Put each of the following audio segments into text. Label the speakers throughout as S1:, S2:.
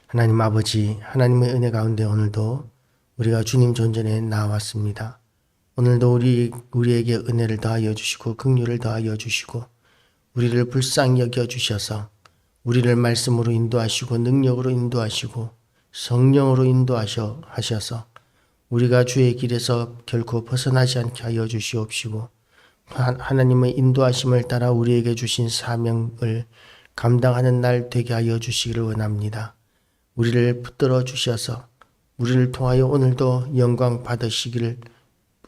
S1: 하나님 아버지, 하나님의 은혜 가운데 오늘도 우리가 주님 존전에 나왔습니다. 오늘도 우리에게 은혜를 더하여 주시고 긍휼을 더하여 주시고 우리를 불쌍히 여겨 주셔서 우리를 말씀으로 인도하시고 능력으로 인도하시고 성령으로 하셔서 우리가 주의 길에서 결코 벗어나지 않게 하여 주시옵시고 하나님의 인도하심을 따라 우리에게 주신 사명을 감당하는 날 되게 하여 주시기를 원합니다. 우리를 붙들어 주셔서 우리를 통하여 오늘도 영광 받으시기를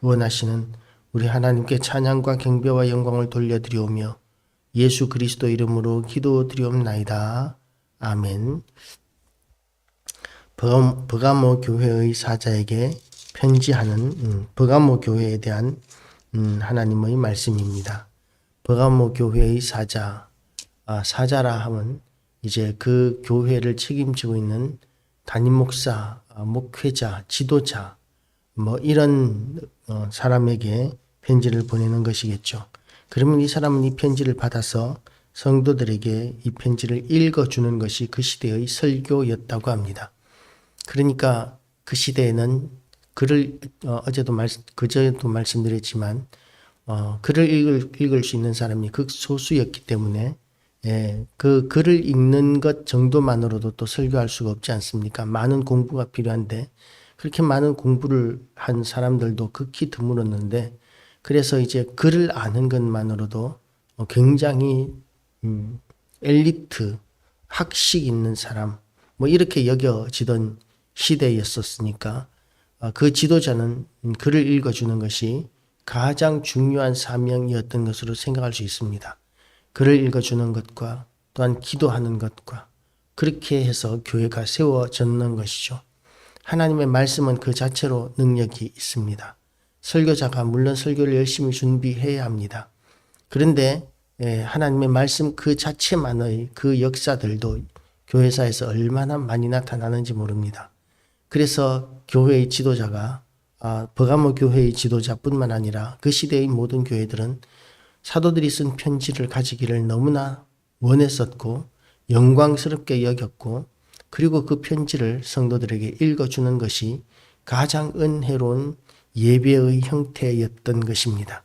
S1: 원하시는 우리 하나님께 찬양과 경배와 영광을 돌려드리오며 예수 그리스도 이름으로 기도드리옵나이다. 아멘. 버가모 교회의 사자에게 편지하는 버가모 교회에 대한 하나님의 말씀입니다. 버가모 교회의 사자, 사자라 하면 이제 그 교회를 책임지고 있는 담임 목사, 목회자, 지도자 뭐 이런 사람에게 편지를 보내는 것이겠죠. 그러면 이 사람은 이 편지를 받아서 성도들에게 이 편지를 읽어주는 것이 그 시대의 설교였다고 합니다. 그러니까 그 시대에는 글을 그제도 말씀드렸지만 글을 읽을 수 있는 사람이 극소수였기 때문에 그 글을 읽는 것 정도만으로도 또 설교할 수가 없지 않습니까? 많은 공부가 필요한데 그렇게 많은 공부를 한 사람들도 극히 드물었는데 그래서 이제 글을 아는 것만으로도 굉장히 엘리트, 학식 있는 사람 뭐 이렇게 여겨지던 시대였었으니까 그 지도자는 글을 읽어주는 것이 가장 중요한 사명이었던 것으로 생각할 수 있습니다. 글을 읽어주는 것과 또한 기도하는 것과 그렇게 해서 교회가 세워졌는 것이죠. 하나님의 말씀은 그 자체로 능력이 있습니다. 설교자가 물론 설교를 열심히 준비해야 합니다. 그런데 하나님의 말씀 그 자체만의 그 역사들도 교회사에서 얼마나 많이 나타나는지 모릅니다. 그래서 교회의 지도자가 버가모 교회의 지도자뿐만 아니라 그 시대의 모든 교회들은 사도들이 쓴 편지를 가지기를 너무나 원했었고 영광스럽게 여겼고 그리고 그 편지를 성도들에게 읽어주는 것이 가장 은혜로운 예배의 형태였던 것입니다.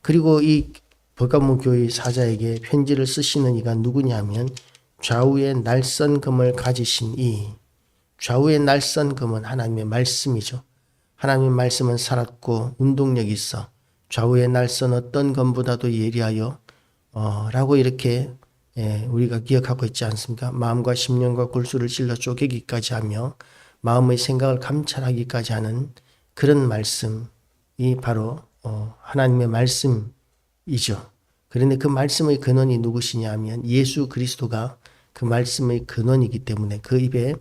S1: 그리고 이 버가모 교회 사자에게 편지를 쓰시는 이가 누구냐면 좌우에 날선 금을 가지신 좌우의 날선 금은 하나님의 말씀이죠. 하나님의 말씀은 살았고 운동력이 있어 좌우의 날선 어떤 검보다도 예리하여 라고 이렇게 우리가 기억하고 있지 않습니까? 마음과 심령과 골수를 찔러 쪼개기까지 하며 마음의 생각을 감찰하기까지 하는 그런 말씀이 바로 하나님의 말씀이죠. 그런데 그 말씀의 근원이 누구시냐 하면 예수 그리스도가 그 말씀의 근원이기 때문에 그 입에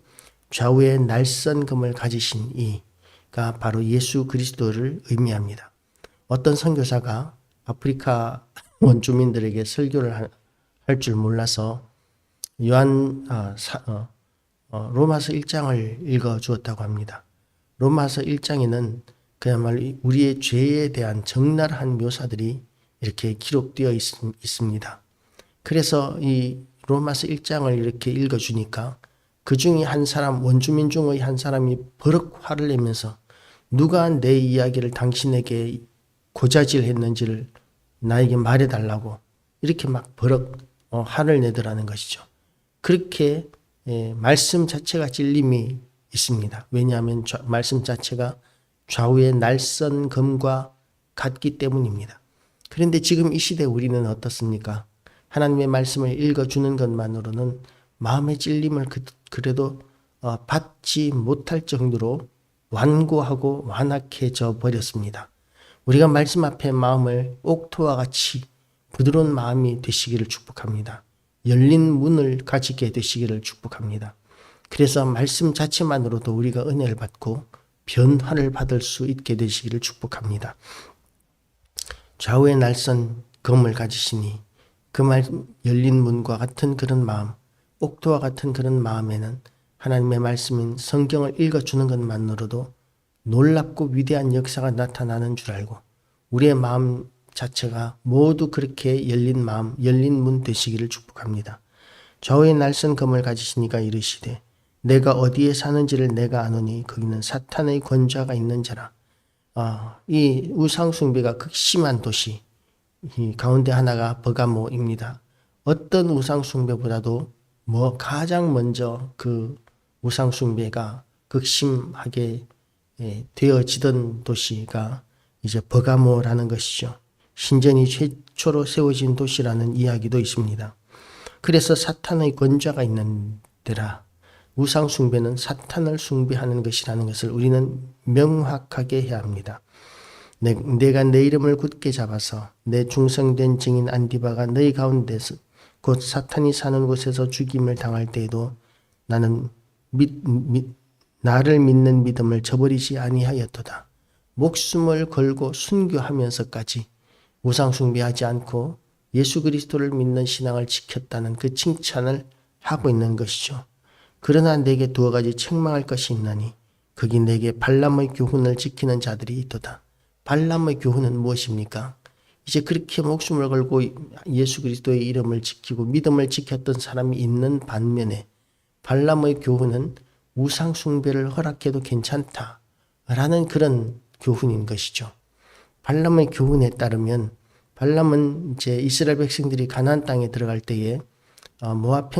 S1: 좌우에 날선 금을 가지신 이가 바로 예수 그리스도를 의미합니다. 어떤 선교사가 아프리카 원주민들에게 설교를 할 줄 몰라서 로마서 1장을 읽어 주었다고 합니다. 로마서 1장에는 그야말로 우리의 죄에 대한 적나라한 묘사들이 이렇게 기록되어 있습니다. 그래서 이 로마서 1장을 이렇게 읽어 주니까 그 중에 한 사람, 원주민 중의 한 사람이 버럭 화를 내면서 누가 내 이야기를 당신에게 고자질 했는지를 나에게 말해달라고 이렇게 막 버럭 화를 내더라는 것이죠. 그렇게 말씀 자체가 찔림이 있습니다. 왜냐하면 말씀 자체가 좌우의 날선 검과 같기 때문입니다. 그런데 지금 이 시대 우리는 어떻습니까? 하나님의 말씀을 읽어주는 것만으로는 마음의 찔림을 그래도 받지 못할 정도로 완고하고 완악해져 버렸습니다. 우리가 말씀 앞에 마음을 옥토와 같이 부드러운 마음이 되시기를 축복합니다. 열린 문을 가지게 되시기를 축복합니다. 그래서 말씀 자체만으로도 우리가 은혜를 받고 변화를 받을 수 있게 되시기를 축복합니다. 좌우의 날선 검을 가지시니 그 열린 문과 같은 그런 마음, 옥토와 같은 그런 마음에는 하나님의 말씀인 성경을 읽어주는 것만으로도 놀랍고 위대한 역사가 나타나는 줄 알고 우리의 마음 자체가 모두 그렇게 열린 마음, 열린 문 되시기를 축복합니다. 좌우의 날선 검을 가지시니가 이르시되 내가 어디에 사는지를 내가 아노니 거기는 사탄의 권좌가 있는 자라. 이 우상숭배가 극심한 도시 이 가운데 하나가 버가모입니다. 어떤 우상숭배보다도 가장 먼저 그 우상숭배가 극심하게 되어지던 도시가 이제 버가모라는 것이죠. 신전이 최초로 세워진 도시라는 이야기도 있습니다. 그래서 사탄의 권좌가 있는 데라. 우상 숭배는 사탄을 숭배하는 것이라는 것을 우리는 명확하게 해야 합니다. 내가 내 이름을 굳게 잡아서 내 중성된 증인 안디바가 너희 가운데서 곧 사탄이 사는 곳에서 죽임을 당할 때에도 나는 나를 믿는 믿음을 저버리지 아니하였도다. 목숨을 걸고 순교하면서까지 우상 숭배하지 않고 예수 그리스도를 믿는 신앙을 지켰다는 그 칭찬을 하고 있는 것이죠. 그러나 내게 두어 가지 책망할 것이 있나니 거기 내게 발람의 교훈을 지키는 자들이 있도다. 발람의 교훈은 무엇입니까? 이제 그렇게 목숨을 걸고 예수 그리스도의 이름을 지키고 믿음을 지켰던 사람이 있는 반면에 발람의 교훈은 우상 숭배를 허락해도 괜찮다라는 그런 교훈인 것이죠. 발람의 교훈에 따르면 발람은 이제 이스라엘 백성들이 가나안 땅에 들어갈 때에 모압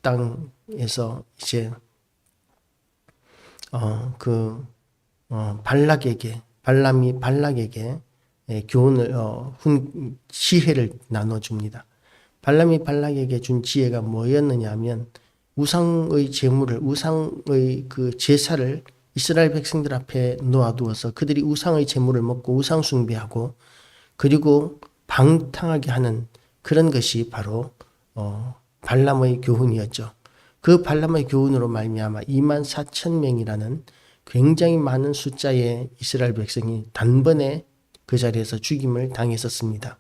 S1: 땅에서 이제 발람이 발락에게 교훈을 지혜를 나눠줍니다. 발람이 발락에게 준 지혜가 뭐였느냐 하면 우상의 제물을 우상의 그 제사를 이스라엘 백성들 앞에 놓아두어서 그들이 우상의 제물을 먹고 우상 숭배하고 그리고 방탕하게 하는 그런 것이 바로 발람의 교훈이었죠. 그 발람의 교훈으로 말미암아 24,000명이라는 굉장히 많은 숫자의 이스라엘 백성이 단번에 그 자리에서 죽임을 당했었습니다.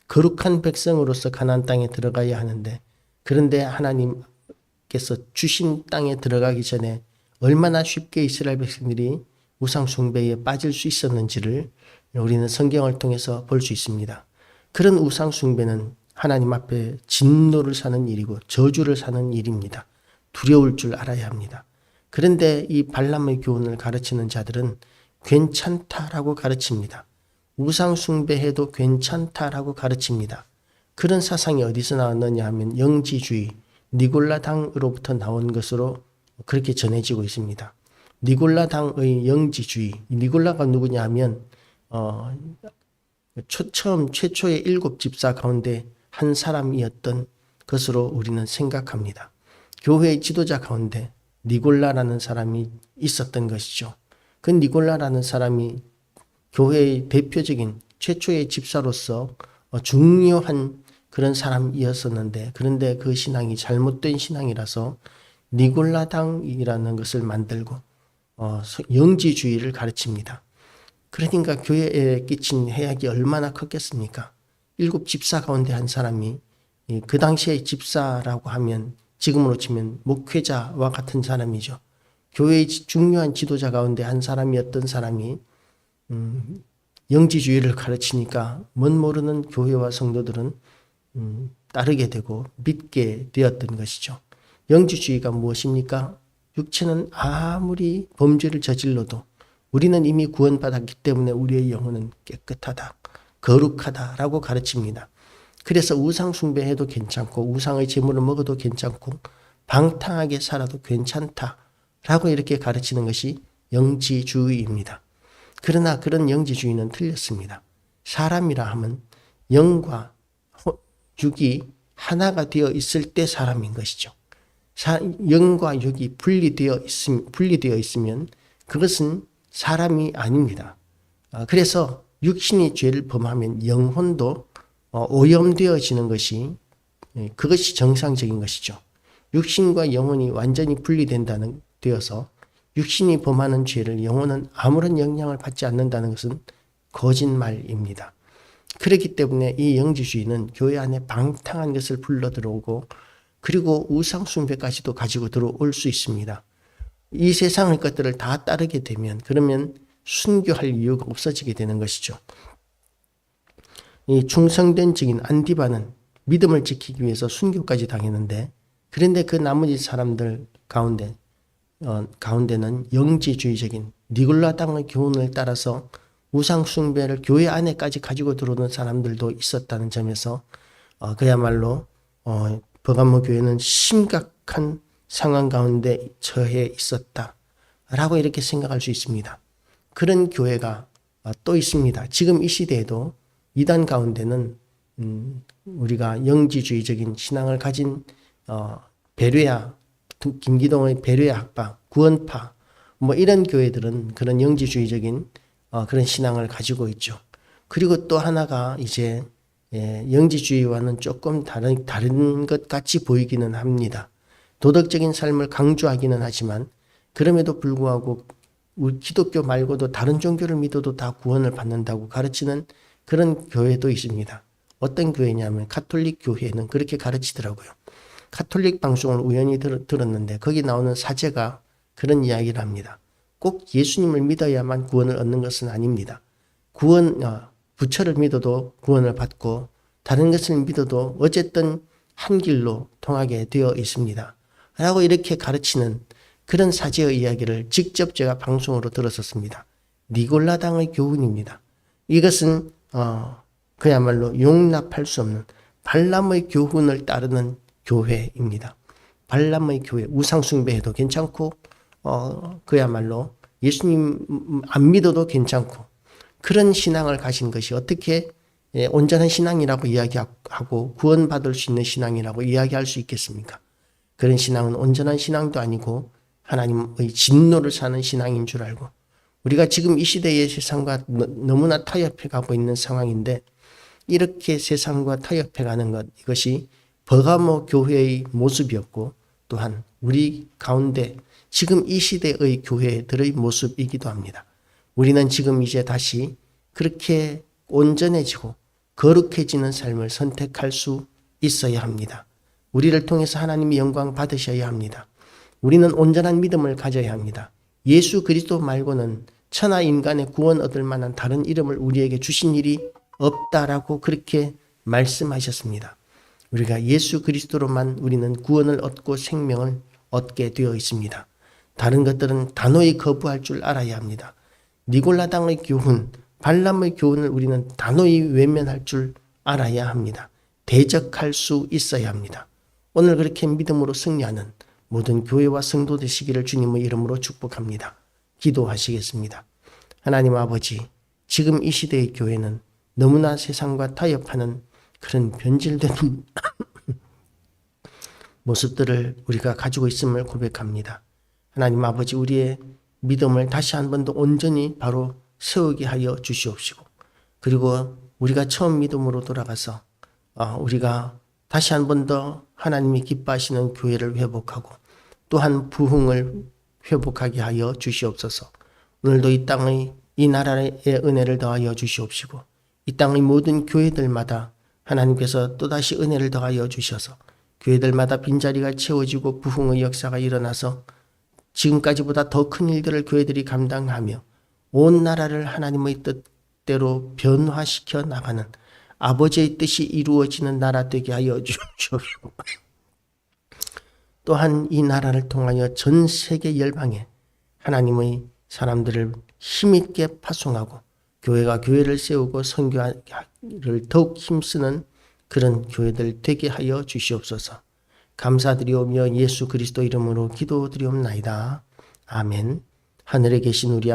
S1: 거룩한 백성으로서 가나안 땅에 들어가야 하는데 그런데 하나님께서 주신 땅에 들어가기 전에 얼마나 쉽게 이스라엘 백성들이 우상 숭배에 빠질 수 있었는지를 우리는 성경을 통해서 볼 수 있습니다. 그런 우상 숭배는 하나님 앞에 진노를 사는 일이고 저주를 사는 일입니다. 두려울 줄 알아야 합니다. 그런데 이 발람의 교훈을 가르치는 자들은 괜찮다라고 가르칩니다. 우상 숭배해도 괜찮다라고 가르칩니다. 그런 사상이 어디서 나왔느냐 하면 영지주의, 니골라당으로부터 나온 것으로 그렇게 전해지고 있습니다. 니골라당의 영지주의, 니골라가 누구냐 하면 최초의 7집사 가운데 한 사람이었던 것으로 우리는 생각합니다. 교회의 지도자 가운데 니골라라는 사람이 있었던 것이죠. 그 니골라라는 사람이 교회의 대표적인 최초의 집사로서 중요한 그런 사람이었었는데 그런데 그 신앙이 잘못된 신앙이라서 니골라당이라는 것을 만들고 영지주의를 가르칩니다. 그러니까 교회에 끼친 해악이 얼마나 컸겠습니까? 7집사 가운데 한 사람이 그 당시에 집사라고 하면 지금으로 치면 목회자와 같은 사람이죠. 교회의 중요한 지도자 가운데 한 사람이었던 사람이 영지주의를 가르치니까 멋 모르는 교회와 성도들은 따르게 되고 믿게 되었던 것이죠. 영지주의가 무엇입니까? 육체는 아무리 범죄를 저질러도 우리는 이미 구원받았기 때문에 우리의 영혼은 깨끗하다, 거룩하다라고 가르칩니다. 그래서 우상 숭배해도 괜찮고 우상의 제물을 먹어도 괜찮고 방탕하게 살아도 괜찮다라고 이렇게 가르치는 것이 영지주의입니다. 그러나 그런 영지주의는 틀렸습니다. 사람이라 하면 영과 육이 하나가 되어 있을 때 사람인 것이죠. 영과 육이 분리되어 있으면 그것은 사람이 아닙니다. 그래서 육신이 죄를 범하면 영혼도 오염되어지는 것이 그것이 정상적인 것이죠. 육신과 영혼이 완전히 분리된다는 되어서 육신이 범하는 죄를 영혼은 아무런 영향을 받지 않는다는 것은 거짓말입니다. 그렇기 때문에 이 영지주의는 교회 안에 방탕한 것을 불러 들어오고 그리고 우상 숭배까지도 가지고 들어올 수 있습니다. 이 세상의 것들을 다 따르게 되면 그러면 순교할 이유가 없어지게 되는 것이죠. 이 충성된 증인 안디바는 믿음을 지키기 위해서 순교까지 당했는데 그런데 그 나머지 사람들 가운데는 영지주의적인 니골라당의 교훈을 따라서 우상 숭배를 교회 안에까지 가지고 들어오는 사람들도 있었다는 점에서 그야말로 버가모 교회는 심각한 상황 가운데 처해 있었다라고 이렇게 생각할 수 있습니다. 그런 교회가 또 있습니다. 지금 이 시대에도 이단 가운데는 우리가 영지주의적인 신앙을 가진 베레아, 김기동의 베레아 학파, 구원파 뭐 이런 교회들은 그런 영지주의적인 그런 신앙을 가지고 있죠. 그리고 또 하나가 이제 영지주의와는 조금 다른 것 같이 보이기는 합니다. 도덕적인 삶을 강조하기는 하지만 그럼에도 불구하고 우리 기독교 말고도 다른 종교를 믿어도 다 구원을 받는다고 가르치는 그런 교회도 있습니다. 어떤 교회냐면 가톨릭 교회는 그렇게 가르치더라고요. 가톨릭 방송을 우연히 들었는데 거기 나오는 사제가 그런 이야기를 합니다. 꼭 예수님을 믿어야만 구원을 얻는 것은 아닙니다. 부처를 믿어도 구원을 받고 다른 것을 믿어도 어쨌든 한 길로 통하게 되어 있습니다. 라고 이렇게 가르치는 그런 사제의 이야기를 직접 제가 방송으로 들었었습니다. 니골라당의 교훈입니다. 이것은 그야말로 용납할 수 없는 발람의 교훈을 따르는 교회입니다. 발람의 교회, 우상숭배해도 괜찮고 그야말로 예수님 안 믿어도 괜찮고 그런 신앙을 가진 것이 어떻게 온전한 신앙이라고 이야기하고 구원받을 수 있는 신앙이라고 이야기할 수 있겠습니까? 그런 신앙은 온전한 신앙도 아니고 하나님의 진노를 사는 신앙인 줄 알고 우리가 지금 이 시대의 세상과 너무나 타협해 가고 있는 상황인데 이렇게 세상과 타협해 가는 것 이것이 버가모 교회의 모습이었고 또한 우리 가운데 지금 이 시대의 교회들의 모습이기도 합니다. 우리는 지금 이제 다시 그렇게 온전해지고 거룩해지는 삶을 선택할 수 있어야 합니다. 우리를 통해서 하나님의 영광 받으셔야 합니다. 우리는 온전한 믿음을 가져야 합니다. 예수 그리스도 말고는 천하 인간의 구원 얻을 만한 다른 이름을 우리에게 주신 일이 없다라고 그렇게 말씀하셨습니다. 우리가 예수 그리스도로만 우리는 구원을 얻고 생명을 얻게 되어 있습니다. 다른 것들은 단호히 거부할 줄 알아야 합니다. 니골라당의 교훈, 발람의 교훈을 우리는 단호히 외면할 줄 알아야 합니다. 대적할 수 있어야 합니다. 오늘 그렇게 믿음으로 승리하는 모든 교회와 성도 되시기를 주님의 이름으로 축복합니다. 기도하시겠습니다. 하나님 아버지, 지금 이 시대의 교회는 너무나 세상과 타협하는 그런 변질된 모습들을 우리가 가지고 있음을 고백합니다. 하나님 아버지, 우리의 믿음을 다시 한 번 더 온전히 바로 세우게 하여 주시옵시고 그리고 우리가 처음 믿음으로 돌아가서 우리가 다시 한 번 더 하나님이 기뻐하시는 교회를 회복하고 또한 부흥을 회복하게 하여 주시옵소서. 오늘도 이 땅의 이 나라의 은혜를 더하여 주시옵시고 이 땅의 모든 교회들마다 하나님께서 또다시 은혜를 더하여 주셔서 교회들마다 빈자리가 채워지고 부흥의 역사가 일어나서 지금까지보다 더 큰 일들을 교회들이 감당하며 온 나라를 하나님의 뜻대로 변화시켜 나가는 아버지의 뜻이 이루어지는 나라 되게 하여 주시옵시고 또한 이 나라를 통하여 전 세계 열방에 하나님의 사람들을 힘있게 파송하고 교회가 교회를 세우고 선교를 더욱 힘쓰는 그런 교회들 되게 하여 주시옵소서. 감사드리오며 예수 그리스도 이름으로 기도드리옵나이다. 아멘. 하늘에 계신 우리